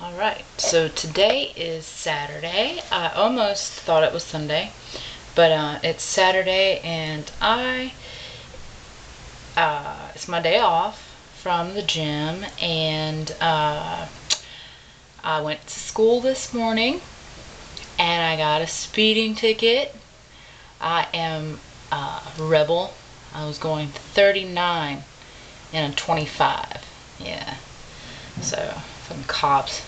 Alright, so today is Saturday. I almost thought it was Sunday, but it's Saturday and it's my day off from the gym, and I went to school this morning and I got a speeding ticket. I am a rebel. I was going 39 and a 25. Yeah. So, some cops.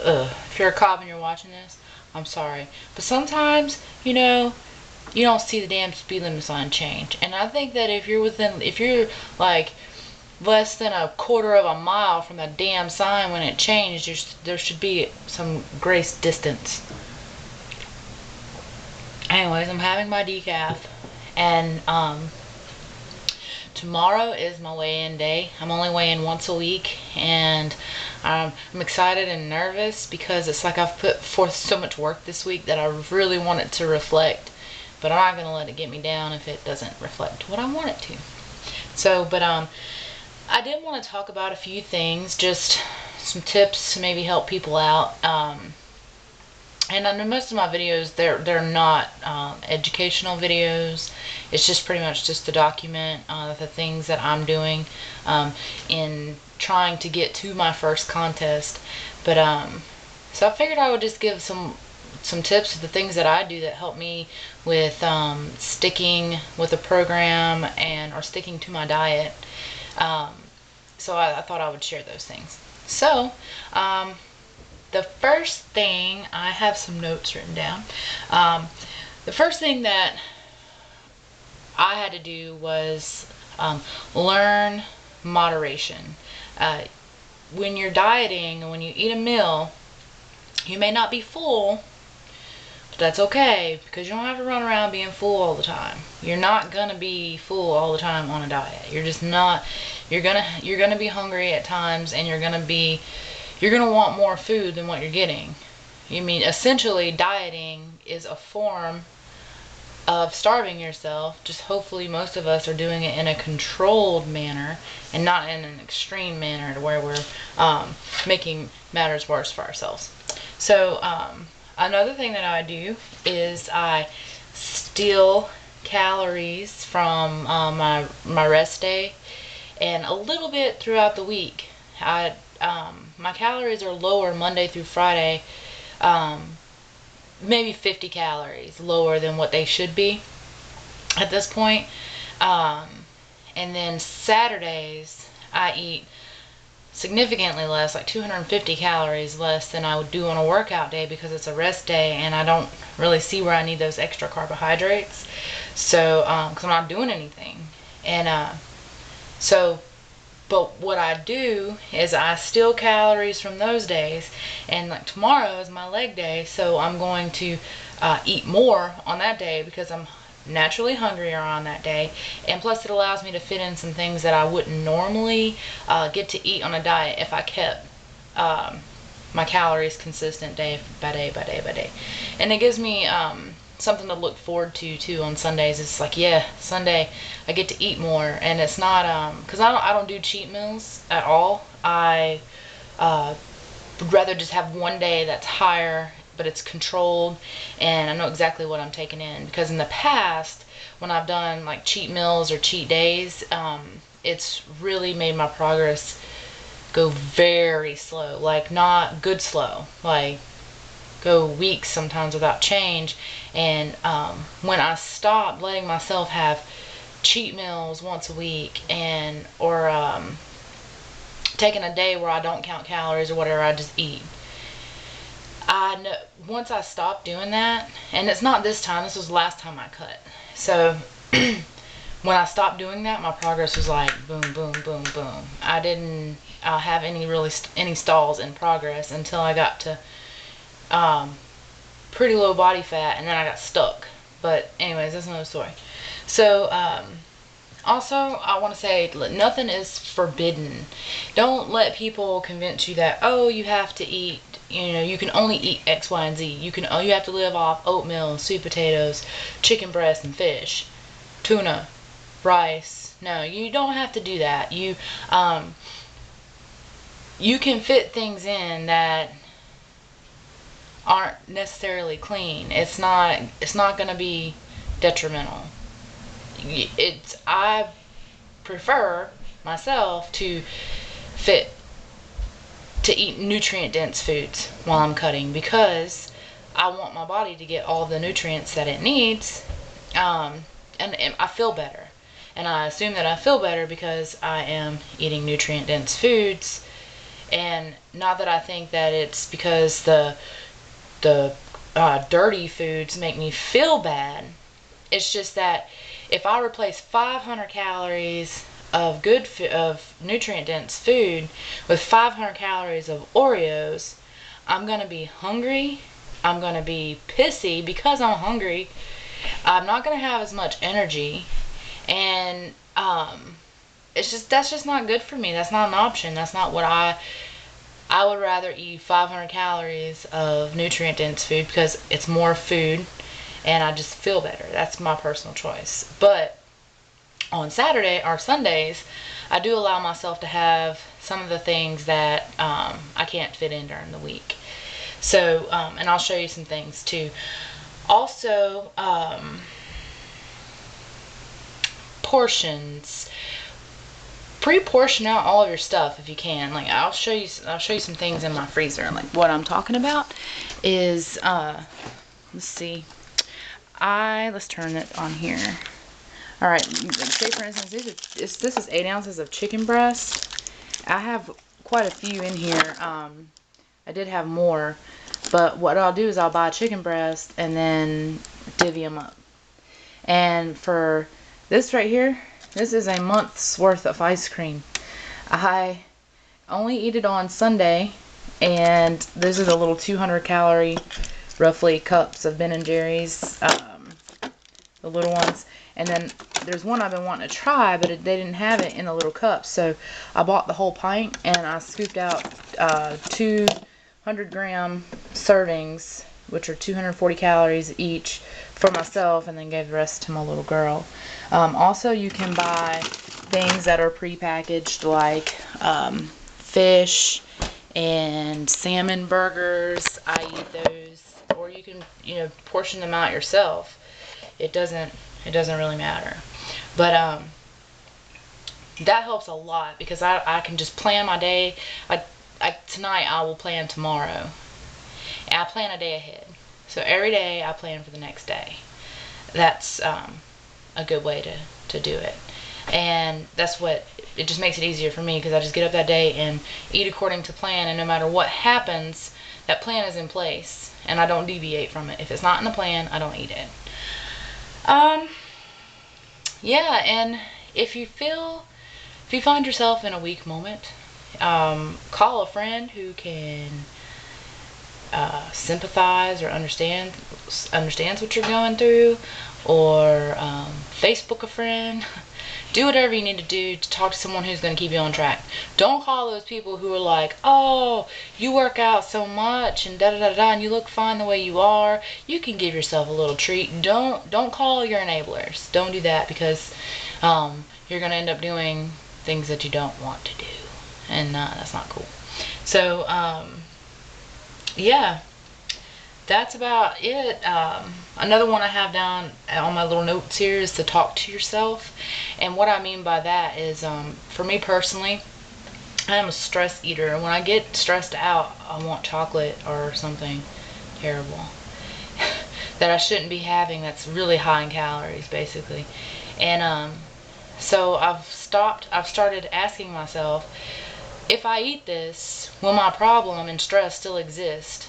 Ugh. If you're a cop and you're watching this, I'm sorry. But sometimes, you don't see the damn speed limit sign change. And I think that if you're like less than a quarter of a mile from the damn sign when it changed, there should be some grace distance. Anyways, I'm having my decaf, and tomorrow is my weigh-in day. I'm only weighing once a week, and I'm excited and nervous because it's like I've put forth so much work this week that I really want it to reflect, but I'm not going to let it get me down if it doesn't reflect what I want it to. So, I did want to talk about a few things, just some tips to maybe help people out. And I know most of my videos, they're not educational videos. It's just pretty much just to document the things that I'm doing in trying to get to my first contest. But so I figured I would just give some tips of the things that I do that help me with sticking with a program or sticking to my diet. So I thought I would share those things. So the first thing, I have some notes written down. The first thing that I had to do was learn moderation. When you're dieting and when you eat a meal, you may not be full, but that's okay, because you don't have to run around being full all the time. You're not gonna be full all the time on a diet. You're just not. You're gonna be hungry at times, and you're gonna want more food than what you're getting. Essentially, dieting is a form of starving yourself. Just hopefully most of us are doing it in a controlled manner and not in an extreme manner to where we're making matters worse for ourselves. So another thing that I do is I steal calories from my rest day and a little bit throughout the week. My calories are lower Monday through Friday, maybe 50 calories lower than what they should be at this point. And then Saturdays, I eat significantly less, like 250 calories less than I would do on a workout day, because it's a rest day and I don't really see where I need those extra carbohydrates. So, because I'm not doing anything. And but what I do is I steal calories from those days, and like tomorrow is my leg day, so I'm going to eat more on that day because I'm naturally hungrier on that day, and plus it allows me to fit in some things that I wouldn't normally get to eat on a diet if I kept my calories consistent day by day by day by day. And it gives me something to look forward to too on Sundays. It's like, yeah, Sunday I get to eat more, and it's not because I don't do cheat meals at all. I would rather just have one day that's higher, but it's controlled, and I know exactly what I'm taking in. Because in the past, when I've done like cheat meals or cheat days, it's really made my progress go very slow, like not good slow, like go weeks sometimes without change. And when I stopped letting myself have cheat meals once a week, or taking a day where I don't count calories or whatever, I just eat. I know once I stopped doing that, and it's not this time, this was the last time I cut. So when I stopped doing that, my progress was like boom, boom, boom, boom. I didn't have any stalls in progress until I got to pretty low body fat, and then I got stuck. But anyways, that's another story. So also, I want to say, nothing is forbidden. Don't let people convince you that, oh, you have to eat, you can only eat X, Y, and Z. You have to live off oatmeal, sweet potatoes, chicken breast, and fish, tuna, rice. No, you don't have to do that. you can fit things in that aren't necessarily clean. It's not going to be detrimental. I prefer myself to fit to eat nutrient dense foods while I'm cutting, because I want my body to get all the nutrients that it needs, and I feel better. And I assume that I feel better because I am eating nutrient dense foods, and not that I think that it's because the dirty foods make me feel bad. It's just that if I replace 500 calories of of nutrient dense food with 500 calories of Oreos, I'm gonna be hungry. I'm gonna be pissy because I'm hungry. I'm not gonna have as much energy, and that's just not good for me. That's not an option. That's not what I would rather eat 500 calories of nutrient dense food because it's more food and I just feel better. That's my personal choice. But on Saturday or Sundays, I do allow myself to have some of the things that I can't fit in during the week. So, and I'll show you some things too. Also, portions. Pre-portion out all of your stuff if you can. Like I'll show you some things in my freezer. Like what I'm talking about is let's see. Let's turn it on here. All right, say for instance, this is 8 ounces of chicken breast. I have quite a few in here. I did have more, but what I'll do is I'll buy chicken breast and then divvy them up. And for this right here, this is a month's worth of ice cream. I only eat it on Sunday, and these are the little 200 calorie, roughly, cups of Ben & Jerry's, the little ones. And then there's one I've been wanting to try, but they didn't have it in the little cups, so I bought the whole pint, and I scooped out 200-gram servings, which are 240 calories each, for myself, and then gave the rest to my little girl. Also, you can buy things that are prepackaged, like fish and salmon burgers. I eat those, or you can, portion them out yourself. It doesn't really matter. But that helps a lot because I can just plan my day. Tonight I will plan tomorrow. And I plan a day ahead. So every day I plan for the next day. That's a good way to do it. And it just makes it easier for me because I just get up that day and eat according to plan, and no matter what happens, that plan is in place and I don't deviate from it. If it's not in the plan, I don't eat it. Yeah, and if you find yourself in a weak moment, call a friend who can sympathize or understands what you're going through, or Facebook a friend. Do whatever you need to do to talk to someone who's going to keep you on track. Don't call those people who are like, oh, you work out so much and da-da-da-da, and you look fine the way you are. You can give yourself a little treat. Don't call your enablers. Don't do that, because you're going to end up doing things that you don't want to do, and that's not cool. So, yeah. That's about it. Another one I have down on my little notes here is to talk to yourself. And what I mean by that is, for me personally, I am a stress eater. And when I get stressed out, I want chocolate or something terrible that I shouldn't be having, that's really high in calories, basically. And so I've started asking myself, if I eat this, will my problem and stress still exist?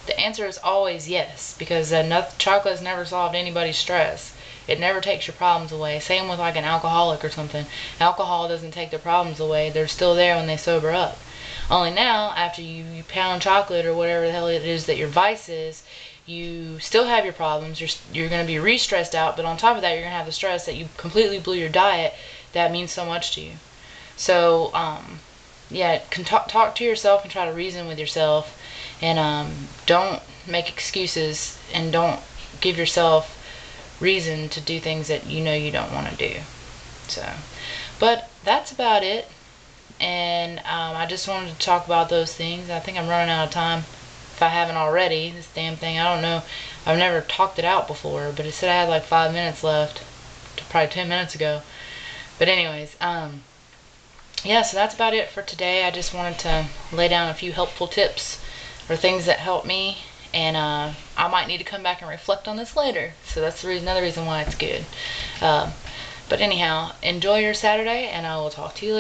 The answer is always yes, because chocolate has never solved anybody's stress. It never takes your problems away. Same with like an alcoholic or something. Alcohol doesn't take their problems away. They're still there when they sober up. Only now, after you pound chocolate or whatever the hell it is that your vice is, you still have your problems. You're going to be re-stressed out, but on top of that, you're going to have the stress that you completely blew your diet that means so much to you. So, yeah, talk to yourself and try to reason with yourself. And don't make excuses, and don't give yourself reason to do things that you know you don't want to do. So, but that's about it. and I just wanted to talk about those things. I think I'm running out of time if I haven't already. This damn thing, I don't know. I've never talked it out before, but it said I had like 5 minutes left, probably 10 minutes ago. But anyways, yeah, so that's about it for today. I just wanted to lay down a few helpful tips or things that help me, and I might need to come back and reflect on this later. So that's another reason why it's good. But anyhow, enjoy your Saturday, and I will talk to you later.